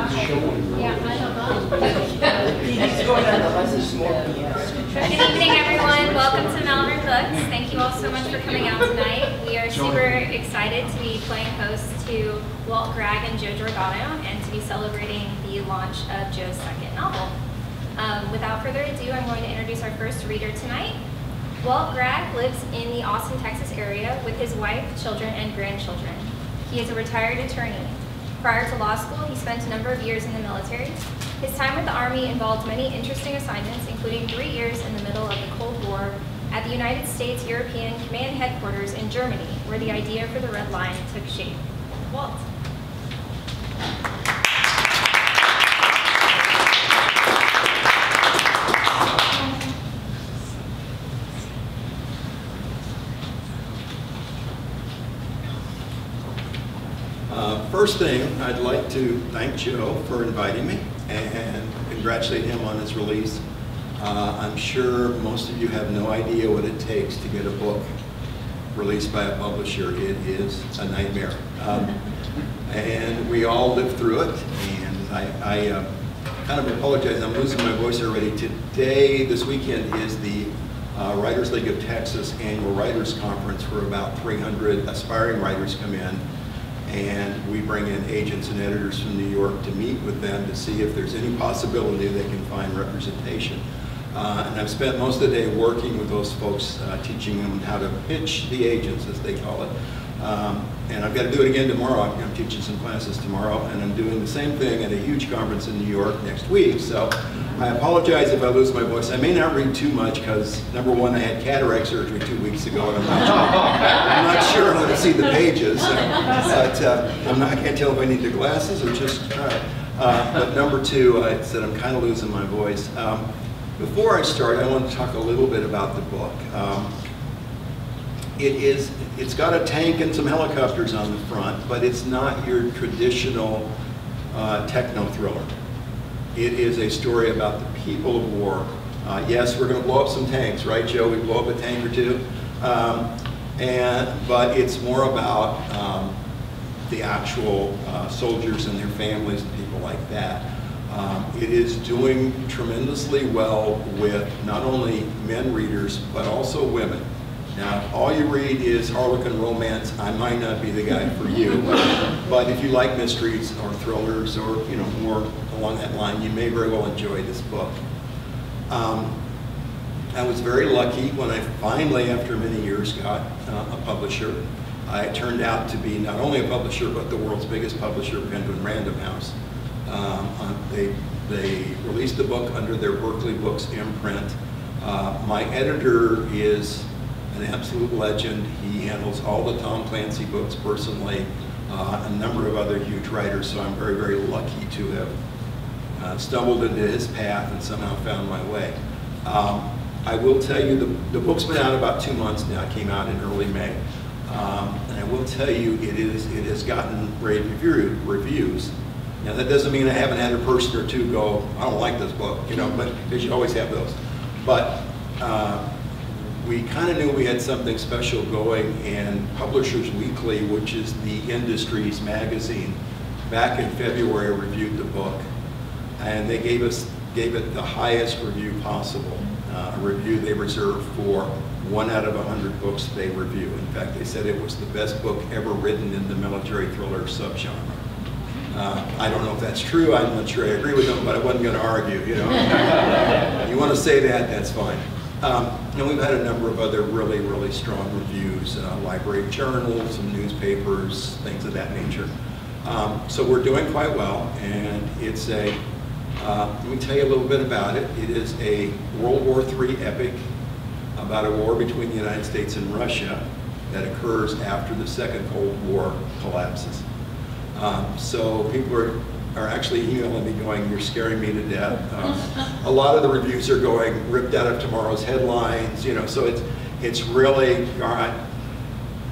Good evening, everyone. Welcome to Malvern Books. Thank you all so much for coming out tonight. We are super excited to be playing host to Walt Gragg and Giordano and to be celebrating the launch of Joe's second novel. Without further ado, I'm going to introduce our first reader tonight. Walt Gragg lives in the Austin, Texas area with his wife, children, and grandchildren. He is a retired attorney. Prior to law school, he spent a number of years in the military. His time with the Army involved many interesting assignments, including 3 years in the middle of the Cold War at the United States European Command Headquarters in Germany, where the idea for the Red Line took shape. Walt. First thing, I'd like to thank Joe for inviting me and congratulate him on his release. I'm sure most of you have no idea what it takes to get a book released by a publisher. It is a nightmare. And we all live through it, and I kind of apologize, I'm losing my voice already. Today, this weekend, is the Writers League of Texas annual writers conference, where about 300 aspiring writers come in. And we bring in agents and editors from New York to meet with them to see if there's any possibility they can find representation. And I've spent most of the day working with those folks, teaching them how to pitch the agents, as they call it. And I've got to do it again tomorrow. I'm teaching some classes tomorrow, and I'm doing the same thing at a huge conference in New York next week. So I apologize if I lose my voice. I may not read too much because, number one, I had cataract surgery 2 weeks ago, and I'm not sure how to see the pages. But I can't tell if I need the glasses or just try it. But number two, I said I'm kind of losing my voice. Before I start, I want to talk a little bit about the book. It's got a tank and some helicopters on the front, but it's not your traditional techno thriller. It is a story about the people of war. Yes, we're going to blow up some tanks, right, Joe? We blow up a tank or two. But it's more about the actual soldiers and their families and people like that. It is doing tremendously well with not only men readers, but also women. Now, if all you read is Harlequin romance, I might not be the guy for you. But if you like mysteries or thrillers or more along that line, you may very well enjoy this book. I was very lucky when I finally, after many years, got a publisher. I turned out to be not only a publisher, but the world's biggest publisher, Penguin Random House. They released the book under their Berkeley Books imprint. My editor is an absolute legend. He handles all the Tom Clancy books personally, a number of other huge writers, so I'm very, very lucky to have stumbled into his path and somehow found my way. I will tell you, the book's been out about 2 months now. It came out in early May. And I will tell you, it has gotten rave reviews. Now, that doesn't mean I haven't had a person or two go, I don't like this book, but because you always have those. But we kind of knew we had something special going, and Publishers Weekly, which is the industry's magazine, back in February reviewed the book, and they gave it the highest review possible, a review they reserve for 1 out of 100 books they review. In fact, they said it was the best book ever written in the military thriller subgenre. I don't know if that's true. I'm not sure I agree with them, but I wasn't going to argue. You want to say that, that's fine. And we've had a number of other really, really strong reviews, library journals, some newspapers, things of that nature. So we're doing quite well, and it's let me tell you a little bit about it. It is a World War III epic about a war between the United States and Russia that occurs after the Second Cold War collapses. So people are actually emailing me going, you're scaring me to death. A lot of the reviews are going, ripped out of tomorrow's headlines, so it's really, all right.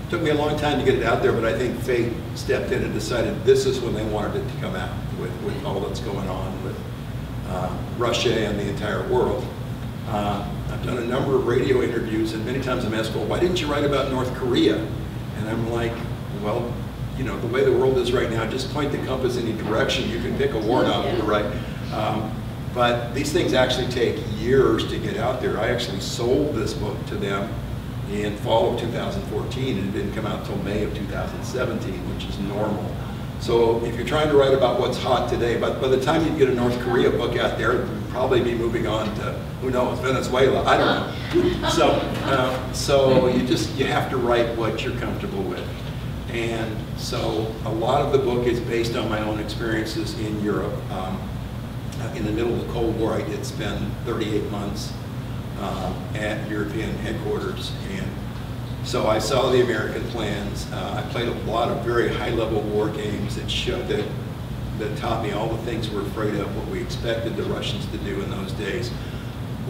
It took me a long time to get it out there, but I think fate stepped in and decided this is when they wanted it to come out, with all that's going on with Russia and the entire world. I've done a number of radio interviews, and many times I'm asked, well, why didn't you write about North Korea? And I'm like, well, you know, the way the world is right now, just point the compass any direction. You can pick a war novel to write. But these things actually take years to get out there. I actually sold this book to them in fall of 2014, and it didn't come out until May of 2017, which is normal. So if you're trying to write about what's hot today, but by the time you get a North Korea book out there, you'll probably be moving on to, who knows, Venezuela, I don't know. So you have to write what you're comfortable with. And so a lot of the book is based on my own experiences in Europe. In the middle of the Cold War, I did spend 38 months at European headquarters. And so I saw the American plans. I played a lot of very high-level war games that taught me all the things we're afraid of, what we expected the Russians to do in those days,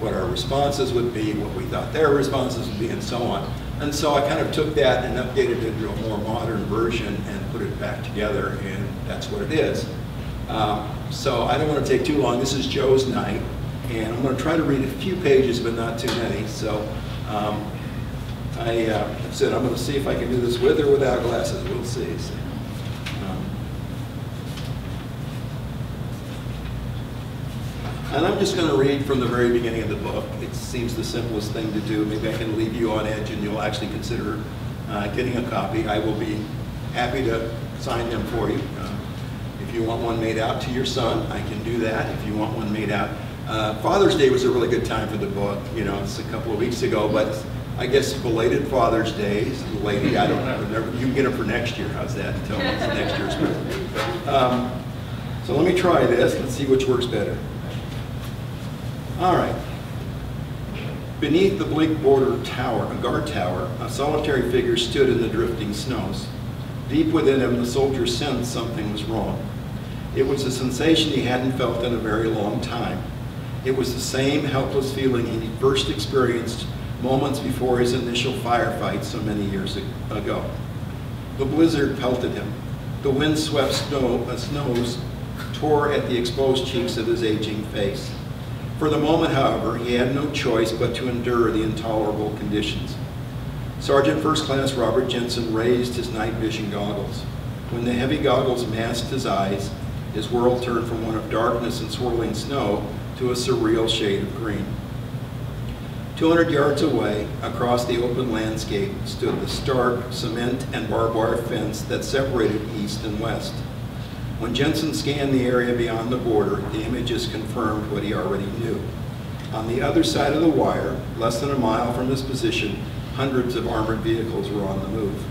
what our responses would be, what we thought their responses would be, and so on. And so I kind of took that and updated it to a more modern version and put it back together, and that's what it is. So I don't want to take too long. This is Joe's night, and I'm going to try to read a few pages, but not too many. So I said I'm going to see if I can do this with or without glasses. We'll see. So, and I'm just going to read from the very beginning of the book. It seems the simplest thing to do. Maybe I can leave you on edge, and you'll actually consider getting a copy. I will be happy to sign them for you. If you want one made out to your son, I can do that. If you want one made out. Father's Day was a really good time for the book. You know, it's a couple of weeks ago, but I guess belated Father's Day, lady, I don't know. You can get them for next year. How's that? Tell me it's next year's present. So let me try this. Let's see which works better. All right. Beneath the bleak border tower, a guard tower, a solitary figure stood in the drifting snows. Deep within him, the soldier sensed something was wrong. It was a sensation he hadn't felt in a very long time. It was the same helpless feeling he first experienced moments before his initial firefight so many years ago. The blizzard pelted him. The wind-swept snows tore at the exposed cheeks of his aging face. For the moment, however, he had no choice but to endure the intolerable conditions. Sergeant First Class Robert Jensen raised his night vision goggles. When the heavy goggles masked his eyes, his world turned from one of darkness and swirling snow to a surreal shade of green. 200 yards away, across the open landscape, stood the stark cement and barbed wire fence that separated east and west. When Jensen scanned the area beyond the border, the images confirmed what he already knew. On the other side of the wire, less than a mile from his position, hundreds of armored vehicles were on the move.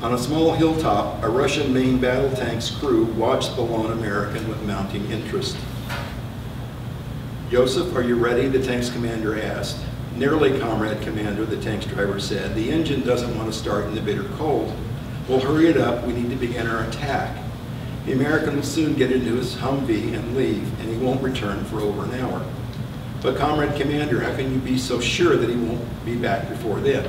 On a small hilltop, a Russian main battle tank's crew watched the lone American with mounting interest. "Joseph, are you ready?" the tank's commander asked. "Nearly, Comrade Commander," the tank's driver said. "The engine doesn't want to start in the bitter cold." "Well, hurry it up. We need to begin our attack." The American will soon get into his Humvee and leave, and he won't return for over an hour. "But Comrade Commander, how can you be so sure that he won't be back before then?"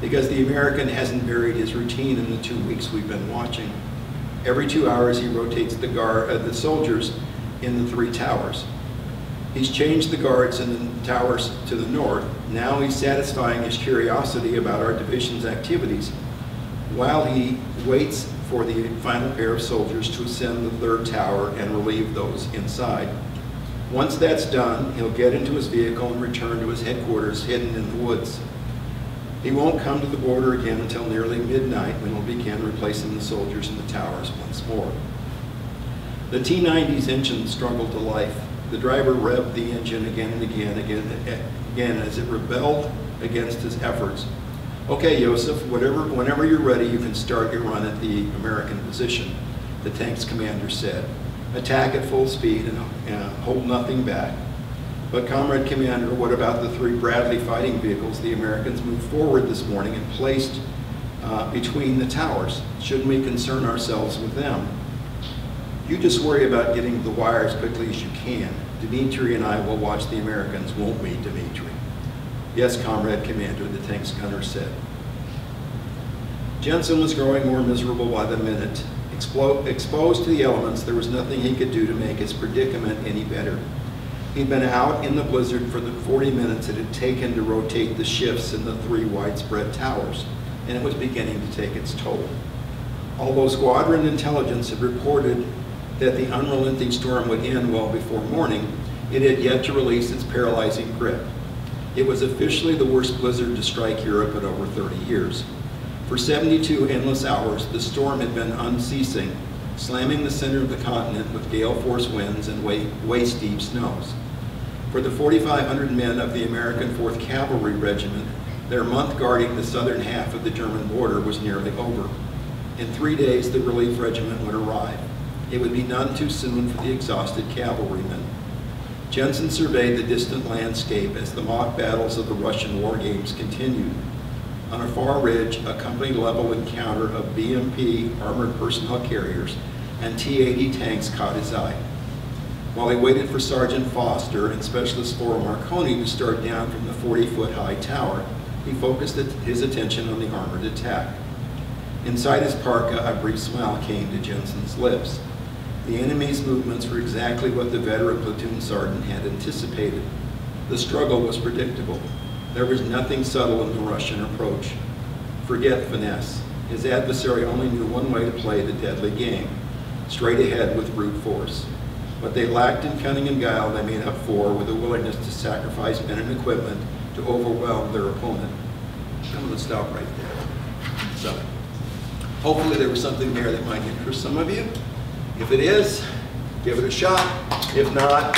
"Because the American hasn't varied his routine in the 2 weeks we've been watching. Every 2 hours he rotates the soldiers in the 3 towers. He's changed the guards in the towers to the north. Now he's satisfying his curiosity about our division's activities while he waits for the final pair of soldiers to ascend the 3rd tower and relieve those inside. Once that's done, he'll get into his vehicle and return to his headquarters hidden in the woods. He won't come to the border again until nearly midnight, when he'll begin replacing the soldiers in the towers once more." The T-90's engine struggled to life. The driver revved the engine again and again as it rebelled against his efforts. "Okay, Joseph, whenever you're ready, you can start your run at the American position," the tank's commander said. "Attack at full speed and hold nothing back." "But Comrade Commander, what about the 3 Bradley fighting vehicles the Americans moved forward this morning and placed between the towers? Shouldn't we concern ourselves with them?" "You just worry about getting the wire as quickly as you can. Dmitri and I will watch the Americans, won't we, Dmitri?" "Yes, Comrade Commander," the tank's gunner said. Jensen was growing more miserable by the minute. Exposed to the elements, there was nothing he could do to make his predicament any better. He'd been out in the blizzard for the 40 minutes it had taken to rotate the shifts in the 3 widespread towers, and it was beginning to take its toll. Although squadron intelligence had reported that the unrelenting storm would end well before morning, it had yet to release its paralyzing grip. It was officially the worst blizzard to strike Europe in over 30 years. For 72 endless hours, the storm had been unceasing, slamming the center of the continent with gale-force winds and waist-deep snows. For the 4,500 men of the American 4th Cavalry Regiment, their month guarding the southern half of the German border was nearly over. In 3 days, the relief regiment would arrive. It would be none too soon for the exhausted cavalrymen. Jensen surveyed the distant landscape as the mock battles of the Russian war games continued. On a far ridge, a company-level encounter of BMP armored personnel carriers and T-80 tanks caught his eye. While he waited for Sergeant Foster and Specialist Laura Marconi to start down from the 40-foot high tower, he focused his attention on the armored attack. Inside his parka, a brief smile came to Jensen's lips. The enemy's movements were exactly what the veteran platoon sergeant had anticipated. The struggle was predictable. There was nothing subtle in the Russian approach. Forget finesse. His adversary only knew one way to play the deadly game, straight ahead with brute force. What they lacked in cunning and guile, they made up for with a willingness to sacrifice men and equipment to overwhelm their opponent. I'm going to stop right there. So, hopefully there was something there that might interest some of you. If it is, give it a shot. If not,